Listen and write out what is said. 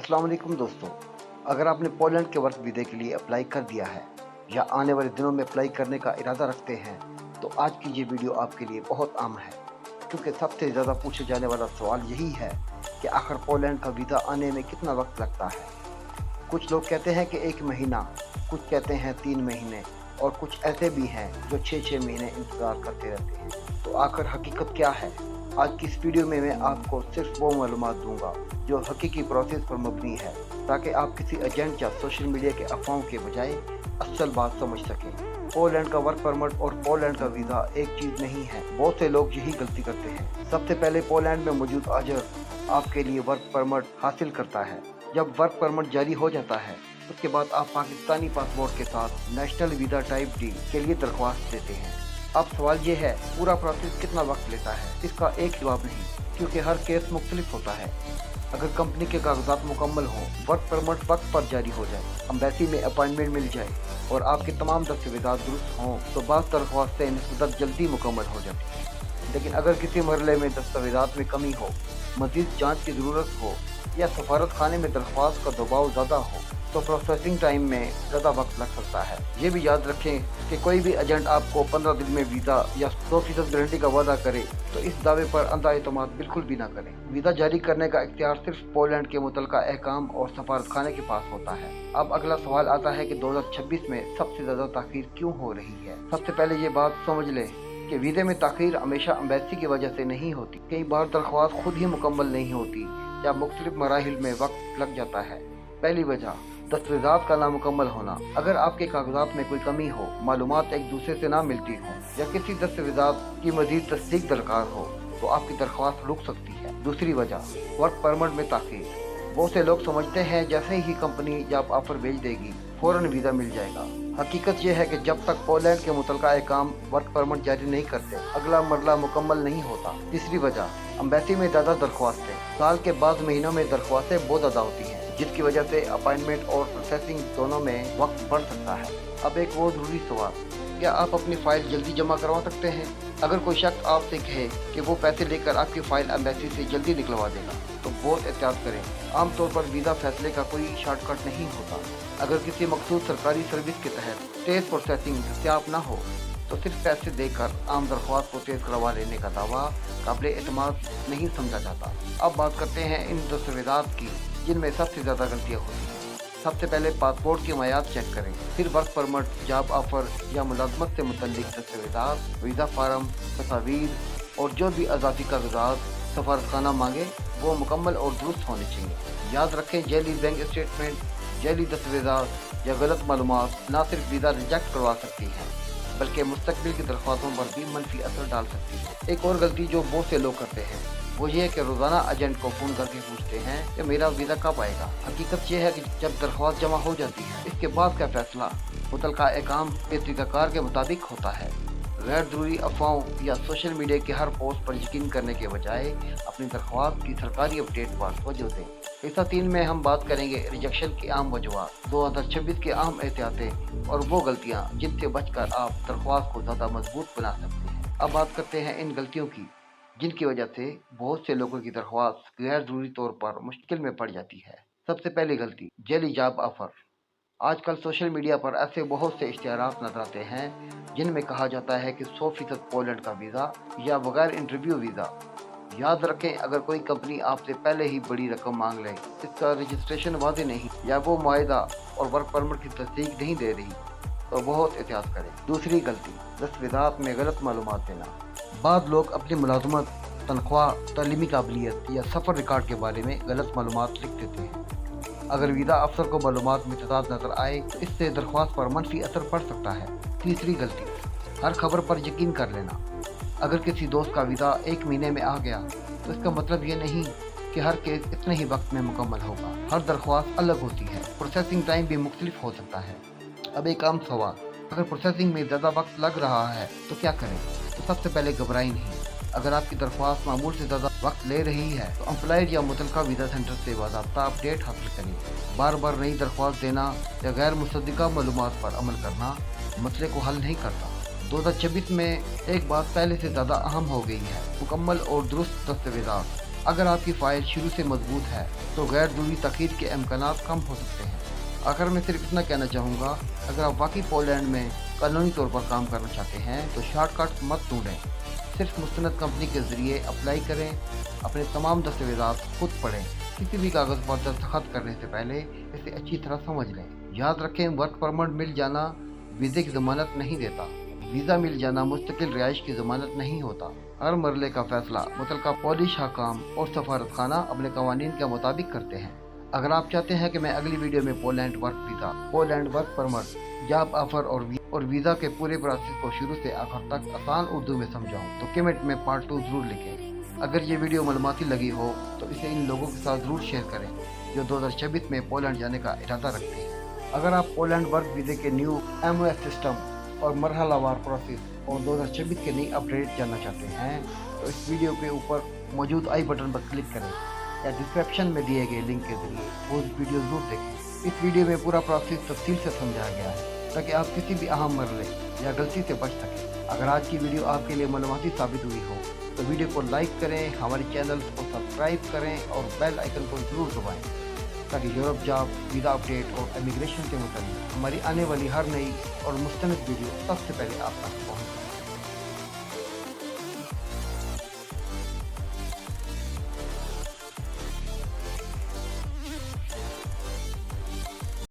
अस्सलाम वालेकुम दोस्तों। अगर आपने पोलैंड के वर्क वीज़े के लिए अप्लाई कर दिया है या आने वाले दिनों में अप्लाई करने का इरादा रखते हैं तो आज की ये वीडियो आपके लिए बहुत आम है, क्योंकि सबसे ज़्यादा पूछे जाने वाला सवाल यही है कि आखिर पोलैंड का वीज़ा आने में कितना वक्त लगता है। कुछ लोग कहते हैं कि 1 महीना, कुछ कहते हैं 3 महीने और कुछ ऐसे भी हैं जो 6-6 महीने इंतज़ार करते रहते हैं। तो आखिर हकीकत क्या है? आज की इस वीडियो में मैं आपको सिर्फ वो मालूमात दूंगा जो हकीकी प्रोसेस पर मबनी है, ताकि आप किसी एजेंट या सोशल मीडिया के अफवाहों के बजाय असल बात समझ सकें। पोलैंड का वर्क परमिट और पोलैंड का वीज़ा एक चीज़ नहीं है। बहुत से लोग यही गलती करते हैं। सबसे पहले पोलैंड में मौजूद आजर आपके लिए वर्क परमिट हासिल करता है। जब वर्क परमिट जारी हो जाता है उसके बाद आप पाकिस्तानी पासपोर्ट के साथ नेशनल वीज़ा टाइप डी के लिए दरख्वास्त देते हैं। अब सवाल ये है, पूरा प्रोसेस कितना वक्त लेता है? इसका एक जवाब नहीं, क्योंकि हर केस मुख्तलिफ होता है। अगर कंपनी के कागजात मुकम्मल हों, वर्क परमिट वक्त पर जारी हो जाए, एम्बेसी में अपॉइंटमेंट मिल जाए और आपके तमाम दस्तावेज़ात दुरुस्त हों तो बाज़ दरख्वास्तें निस्बतन जल्दी मुकम्मल हो जाती हैं। लेकिन अगर किसी मरहले में दस्तावेज़ात में कमी हो, मज़ीद जाँच की ज़रूरत हो या सफारत खाने में दरख्वास्त का दबाव ज़्यादा हो तो प्रोसेसिंग टाइम में ज़्यादा वक्त लग सकता है। ये भी याद रखें कि कोई भी एजेंट आपको 15 दिन में वीज़ा या 100% गारंटी का वादा करे तो इस दावे पर अंधा एतमाद बिल्कुल भी ना करें। वीज़ा जारी करने का इख्तियार सिर्फ पोलैंड के मुतलका अहकाम और सफारत खाने के पास होता है। अब अगला सवाल आता है कि 2026 में सबसे ज़्यादा ताख़ीर क्यों हो रही है। सबसे पहले ये बात समझ लें कि वीज़े में ताख़ीर हमेशा एम्बेसी की वजह से नहीं होती। कई बार दरख्वास्त खुद ही मुकम्मल नहीं होती या मुख्तलिफ मराहिल में वक्त लग जाता है। पहली वजह, दस्तावेज़ात का नामुकम्मल होना। अगर आपके कागजात में कोई कमी हो, मालूमात एक दूसरे से ना मिलती हो या किसी दस्तावेज़ात की मज़ीद तस्दीक दरकार हो तो आपकी दरख्वास्त रुक सकती है। दूसरी वजह, वर्क परमिट में ताख़ीर। बहुत से लोग समझते हैं जैसे ही कंपनी जॉब ऑफर भेज देगी फ़ौरन वीज़ा मिल जाएगा। हकीकत यह है कि जब तक पोलैंड के मुतलका अहकाम वर्क परमिट जारी नहीं करते, अगला मरला मुकम्मल नहीं होता। तीसरी वजह, एम्बेसी में ज़्यादा दरख्वास्तें। साल के बाद महीनों में दरख्वास्तें बहुत ज़्यादा होती हैं, जिसकी वजह से अपॉइंटमेंट और प्रोसेसिंग दोनों में वक्त बढ़ सकता है। अब एक वो ज़रूरी सवाल, क्या आप अपनी फ़ाइल जल्दी जमा करवा सकते हैं? अगर कोई शख्स आपसे कहे कि वो पैसे लेकर आपकी फ़ाइल एम्बेसी से जल्दी निकलवा देगा तो बहुत एहतियात करें। आमतौर पर वीज़ा फैसले का कोई शॉर्टकट नहीं होता। अगर किसी मखसूस सरकारी सर्विस के तहत तेज़ प्रोसेसिंग दस्तियाब ना हो तो सिर्फ पैसे देकर आम दरख्वास्त को तेज़ करवा लेने का दावा काबिल एतमाद नहीं समझा जाता। अब बात करते हैं इन दस्तावेज़ात की जिनमें सबसे ज़्यादा गलतियाँ होती हैं। सबसे पहले पासपोर्ट की मयाद चेक करें, फिर वर्क परमिट, जॉब ऑफर या मुलाजमत से मुतल्लिक दस्तावेज़ात, वीज़ा फार्म, तस्वीर और जो भी अजाफी कागजात सफारतखाना मांगे वो मुकम्मल और दुरुस्त होने चाहिए। याद रखें, जैली बैंक स्टेटमेंट, जैली दस्तावेज़ात या गलत मालूमात न सिर्फ वीज़ा रिजेक्ट करवा सकती हैं बल्कि मुस्तकबिल की दरख्वास्तों पर भी मनफी असर डाल सकती है। एक और गलती जो बहुत से लोग करते हैं वो ये है कि रोज़ाना एजेंट को फ़ोन करके पूछते हैं कि मेरा वीज़ा कब आएगा। हकीकत ये है कि जब दरख्वास्त जमा हो जाती है इसके बाद का फैसला मुतलका अहकाम के तरीक़ाकार के मुताबिक होता है। गैर ज़रूरी अफवाहों या सोशल मीडिया के हर पोस्ट पर यकीन करने के बजाय अपनी दरख्वास्त की सरकारी अपडेट पर तवज्जो दें। हिस्सा 3 में हम बात करेंगे रिजेक्शन की आम वजूहात, 2026 के अहम एहतियातें और वो गलतियाँ जिनसे बचकर आप दरख्वास्त को ज़्यादा मजबूत बना सकते हैं। अब बात करते हैं इन गलतियों की जिनकी वजह से बहुत से लोगों की दरख्वास्त गैर ज़रूरी तौर पर मुश्किल में पड़ जाती है। सबसे पहली गलती, जेली जॉब ऑफ़र। आजकल सोशल मीडिया पर ऐसे बहुत से इश्तिहारात नजर आते हैं जिनमें कहा जाता है कि 100% पोलैंड का वीज़ा या बगैर इंटरव्यू वीज़ा। याद रखें, अगर कोई कंपनी आपसे पहले ही बड़ी रकम मांग ले, इसका रजिस्ट्रेशन वादे नहीं या वो मुआहदा और वर्क परमिट की तस्दीक नहीं दे रही तो बहुत एहतियात करें। दूसरी गलती, दस्तावेज़ात में गलत मालूमात देना। बाद लोग अपनी मुलाजमत, तनख्वाह, तालीमी काबिलियत या सफ़र रिकॉर्ड के बारे में गलत मालूमात लिख देते हैं। अगर वीज़ा अफसर को मालूमात में तजाद नज़र आए तो इससे दरख्वास्त पर मनफी असर पड़ सकता है। तीसरी गलती, हर खबर पर यकीन कर लेना। अगर किसी दोस्त का वीज़ा 1 महीने में आ गया तो इसका मतलब ये नहीं कि हर केस इतने ही वक्त में मुकम्मल होगा। हर दरख्वास्त अलग होती है, प्रोसेसिंग टाइम भी मुख्तलिफ हो सकता है। अब एक आम सवाल, अगर प्रोसेसिंग में ज़्यादा वक्त लग रहा है तो क्या करें? तो सबसे पहले घबराएं नहीं। अगर आपकी दरख्वास्त मामूल से ज़्यादा वक्त ले रही है तो एम्प्लॉयर या मुतलका वीज़ा सेंटर से बाज़ाब्ता अपडेट हासिल करें। बार बार नई दरख्वास्त देना या गैर मुसद्दिका मालूमात पर अमल करना मसले को हल नहीं करता। 2026 में एक बात पहले से ज़्यादा अहम हो गई है, मुकम्मल और दुरुस्त दस्तावेज़ात। अगर आपकी फ़ाइल शुरू से मजबूत है तो गैर ज़रूरी तखीर के इम्कानात कम हो सकते हैं। आखिर में सिर्फ इतना कहना चाहूँगा, अगर आप वाकई पोलैंड में कानूनी तौर पर काम करना चाहते हैं तो शॉर्टकट मत ढूंढें। सिर्फ मुस्तनद कंपनी के ज़रिए अप्लाई करें। अपने तमाम दस्तावेज़ात खुद पढ़ें। किसी भी कागज़ पर दस्तखत करने से पहले इसे अच्छी तरह समझ लें। याद रखें, वर्क परमिट मिल जाना वीज़े की ज़मानत नहीं देता। वीज़ा मिल जाना मुस्तकिल रिहाइश की ज़मानत नहीं होता। हर मरले का फ़ैसला मुतलका पॉलिश हकाम और सफारत खाना अपने कवानीन के मुताबिक करते हैं। अगर आप चाहते हैं कि मैं अगली वीडियो में Poland work visa, Poland work permit, job offer और वीज़ा के पूरे प्रोसेस को शुरू से आखिर तक आसान उर्दू में समझाऊं तो कमेंट में पार्ट 2 ज़रूर लिखें। अगर ये वीडियो मालूमाती लगी हो तो इसे इन लोगों के साथ ज़रूर शेयर करें जो 2026 में पोलैंड जाने का इरादा रखते हैं। अगर आप पोलैंड वर्क वीज़े के न्यू MOS सिस्टम और मरहलावार प्रोसेस और 2026 के नई अपडेट जानना चाहते हैं तो इस वीडियो के ऊपर मौजूद आई बटन पर क्लिक करें या डिस्क्रिप्शन में दिए गए लिंक के जरिए वो वीडियो ज़रूर देखें। इस वीडियो में पूरा प्रोसेस तफसील से समझाया गया है ताकि आप किसी भी अहम मरले या गलती से बच सकें। अगर आज की वीडियो आपके लिए मालूमाती साबित हुई हो तो वीडियो को लाइक करें, हमारे चैनल को सब्सक्राइब करें और बेल आइकन को ज़रूर दबाएँ ताकि यूरोप जॉब, वीज़ा अपडेट और इमिग्रेशन के मुताबिक हमारी आने वाली हर नई और मुस्तनद वीडियो सबसे पहले आप तक पहुँच सके।